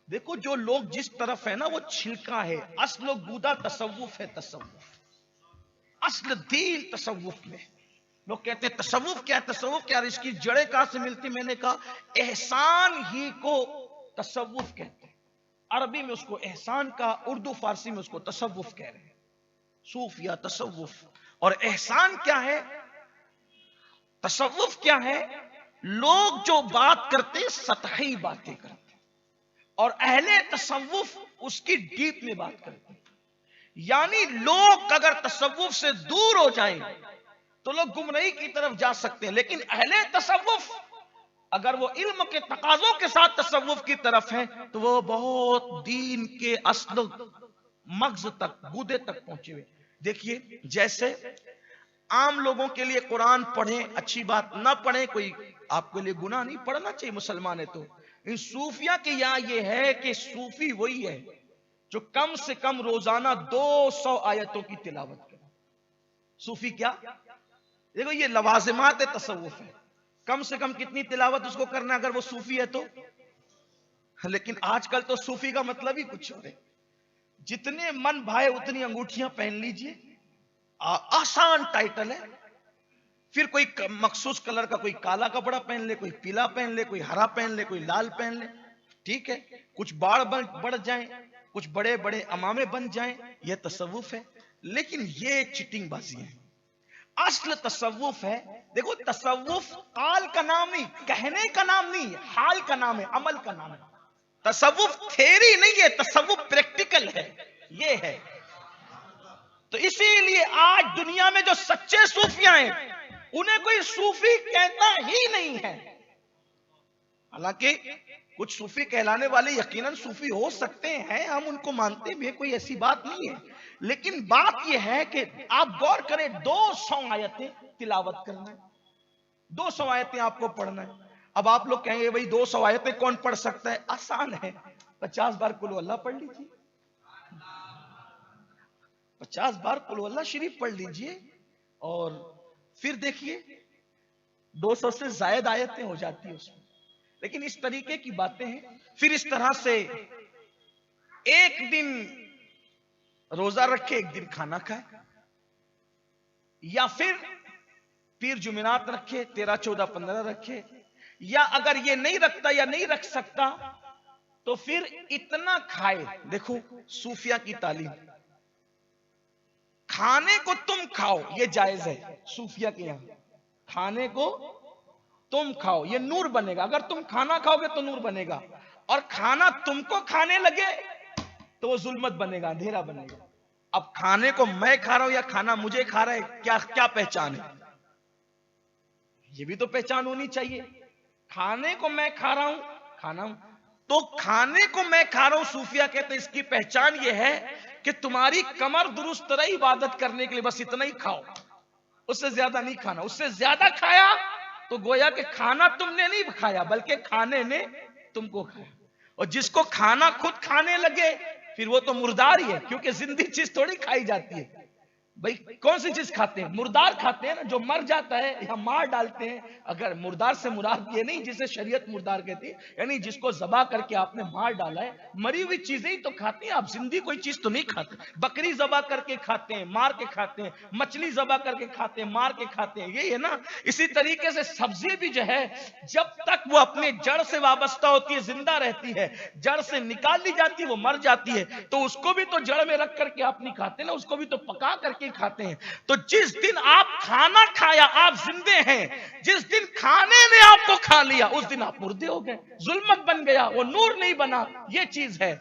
دیکھو جو لوگ جس طرف ہے نا وہ چھلکا ہے، اصل و گودا تصوف ہے، تصوف اصل دین تصوف میں۔ لوگ کہتے ہیں تصوف کیا ہے، تصوف کیا ہے، اس کی جڑیں کہاں سے ملتی؟ میں نے کہا احسان ہی کو تصوف کہتے ہیں، عربی میں اس کو احسان کا، اردو فارسی میں اس کو تصوف کہہ رہے ہیں، صوف یا تصوف۔ اور احسان کیا ہے، تصوف کیا ہے؟ لوگ جو بات کرتے ہیں سطحی باتیں کرتے ہیں، اور اہل تصوف اس کی ڈیپ میں بات کرتے ہیں۔ یعنی لوگ اگر تصوف سے دور ہو جائیں تو لوگ گمراہی کی طرف جا سکتے ہیں، لیکن اہل تصوف اگر وہ علم کے تقاضوں کے ساتھ تصوف کی طرف ہیں تو وہ بہت دین کے اصل مغز تک، گودے تک پہنچے ہوئے۔ دیکھیے جیسے عام لوگوں کے لیے قرآن پڑھیں اچھی بات، نہ پڑھیں کوئی آپ کے لیے گناہ نہیں، پڑھنا چاہیے، مسلمان ہے تو۔ ان صوفیہ کے یہاں یہ ہے کہ صوفی وہی ہے جو کم سے کم روزانہ 200 آیتوں کی تلاوت کرے۔ صوفی کیا؟ دیکھو یہ لوازمات تصوف ہے، کم سے کم کتنی تلاوت اس کو کرنا اگر وہ صوفی ہے تو۔ لیکن آج کل تو صوفی کا مطلب ہی کچھ اور ہے، جتنے من بھائے اتنی انگوٹھیاں پہن لیجئے، آسان ٹائٹل ہے، پھر کوئی مخصوص کلر کا، کوئی کالا کپڑا پہن لے، کوئی پیلا پہن لے، کوئی ہرا پہن لے، کوئی لال پہن لے، ٹھیک ہے، کچھ باڑ بڑھ جائیں، کچھ بڑے بڑے امامے بن جائیں، یہ تصوف ہے۔ لیکن یہ چٹنگ بازی ہے، اصل تصوف ہے۔ دیکھو تصوف قال کا نام نہیں، کہنے کا نام نہیں، حال کا نام ہے، عمل کا نام ہے۔ تصوف تھیری نہیں ہے، تصوف پریکٹیکل ہے، یہ ہے۔ تو اسی لیے آج دنیا میں جو سچے صوفیاں ہیں انہیں کوئی صوفی کہتا ہی نہیں ہے۔ حالانکہ کچھ صوفی کہلانے والے یقیناً صوفی ہو سکتے ہیں، ہم ان کو مانتے بھی ہیں، کوئی ایسی بات نہیں ہے، لیکن بات یہ ہے کہ آپ غور کریں 200 آیتیں تلاوت کرنا ہے، 200 آیتیں آپ کو پڑھنا ہے۔ اب آپ لوگ کہیں گے بھئی 200 آیتیں کون پڑھ سکتا ہے؟ آسان ہے، 50 بار قل اللہ پڑھ لیجیے، 50 بار قل اللہ شریف پڑھ لیجئے، اور پھر دیکھیے 200 سے زائد آیتیں ہو جاتی ہیں اس میں۔ لیکن اس طریقے کی باتیں ہیں۔ پھر اس طرح سے ایک دن روزہ رکھے، ایک دن کھانا کھائے، یا پھر پیر جمعرات رکھے، 13 14 15 رکھے، یا اگر یہ نہیں رکھتا یا نہیں رکھ سکتا تو پھر اتنا کھائے۔ دیکھو صوفیہ کی تعلیم، کھانے کو تم کھاؤ یہ جائز ہے صوفیہ کے یہاں، کھانے کو تم کھاؤ یہ نور بنے گا، اگر تم کھانا کھاؤ گے تو نور بنے گا، اور کھانا تم کو کھانے لگے تو وہ ظلمت بنے گا، اندھیرا بنے گا۔ اب کھانے کو میں کھا رہا ہوں یا کھانا مجھے کھا رہا ہے، کیا پہچان ہے؟ یہ بھی تو پہچان ہونی چاہیے۔ کھانے کو میں کھا رہا ہوں، کھانا ہوں تو کھانے کو میں کھا رہا ہوں، صوفیہ کہتے ہیں اس کی پہچان یہ ہے کہ تمہاری کمر درست رہے عبادت کرنے کے لیے، بس اتنا ہی کھاؤ، اس سے زیادہ نہیں کھانا۔ اس سے زیادہ کھایا تو گویا کہ کھانا تم نے نہیں کھایا بلکہ کھانے نے تم کو کھایا، اور جس کو کھانا خود کھانے لگے پھر وہ تو مردار ہی ہے، کیونکہ زندہ چیز تھوڑی کھائی جاتی ہے۔ بھئی کون سی چیز کھاتے ہیں؟ مردار کھاتے ہیں نا، جو مر جاتا ہے یا مار ڈالتے ہیں۔ اگر مردار سے مراد یہ نہیں جسے شریعت مردار کہتی ہے، یعنی جس کو ذبح کر کے آپ نے مار ڈالا ہے، مری ہوئی چیزیں ہی تو کھاتے ہیں آپ، زندگی کوئی چیز تو نہیں کھاتے۔ بکری ذبح کر کے کھاتے ہیں، مار کے کھاتے ہیں، مچھلی ذبح کر کے کھاتے ہیں، مار کے کھاتے ہیں، یہی ہے نا۔ اسی طریقے سے سبزی بھی جو ہے جب تک وہ اپنے جڑ سے وابستہ ہوتی ہے زندہ رہتی ہے، جڑ سے نکال لی جاتی ہے وہ مر جاتی ہے، تو اس کو بھی تو جڑ میں رکھ کر کے آپ نہیں کھاتے نا، اس کو بھی تو پکا کر کے کھاتے ہیں۔ تو جس دن آپ کھانا کھایا آپ زندے ہیں، جس دن کھانے نے آپ کو کھا لیا اس دن آپ مردے ہو گئے، ظلمت بن گیا، وہ نور نہیں بنا، یہ چیز ہے۔